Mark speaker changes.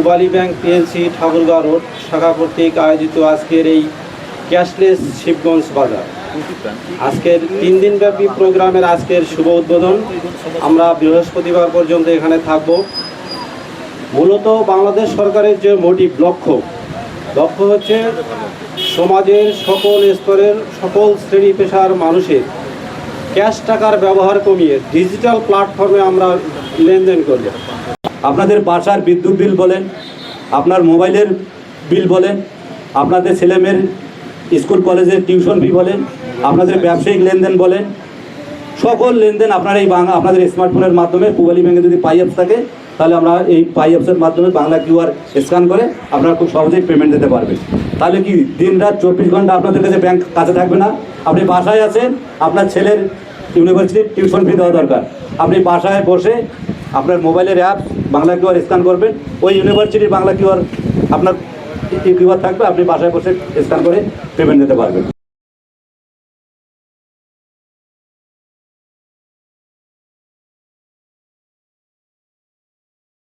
Speaker 1: Pubali bank PLC Thakurgaon road শাখা কর্তৃক আয়োজিত আজকের এই ক্যাশলেস শিবগঞ্জ বাজার। আজকের 3 দিনব্যাপী প্রোগ্রামের আজকের শুভ উদ্বোধন। আমরা বৃহস্পতিবার পর্যন্ত এখানে থাকব। মূলত বাংলাদেশ সরকারের যে মোটিভ লক্ষ্য হচ্ছে সমাজের সকল স্তরের সকল শ্রেণী পেশার মানুষের ক্যাশ টাকার ব্যবহার কমিয়ে ডিজিটাল প্ল্যাটফর্মে আমরা লেনদেন করব।
Speaker 2: আপনাদের বাসার বিদ্যুৎ বিল বলেন, আপনার মোবাইলের বিল বলেন, আপনাদের ছেলেমেয়ের স্কুল কলেজের টিউশন ফি বলেন, আপনাদের ব্যবসায়িক লেনদেন বলেন, সকল লেনদেন আপনারা এই আপনাদের স্মার্টফোনের মাধ্যমে পূবালী ব্যাংকে যদি পাই অ্যাপস থাকে তাহলে আমরা এই পাই অ্যাপসের মাধ্যমে বাংলা কিউআর স্ক্যান করে আপনারা খুব সহজেই পেমেন্ট দিতে পারবেন। তাহলে কি দিন রাত 24 ঘন্টা আপনাদের কাছে ব্যাংক কাছে থাকবে না। আপনি বাসায় আছেন, আপনার ছেলের ইউনিভার্সিটির টিউশন ফি দেওয়া দরকার, আপনি বাসায় বসে আপনার মোবাইলের অ্যাপ বাংলা কিউআর স্ক্যান করবেন, ওই ইউনিভার্সিটির বাংলা কিউআর আপনার কিউআর থাকবে, আপনি বাসায় বসে স্ক্যান করে পেমেন্ট দিতে পারবেন।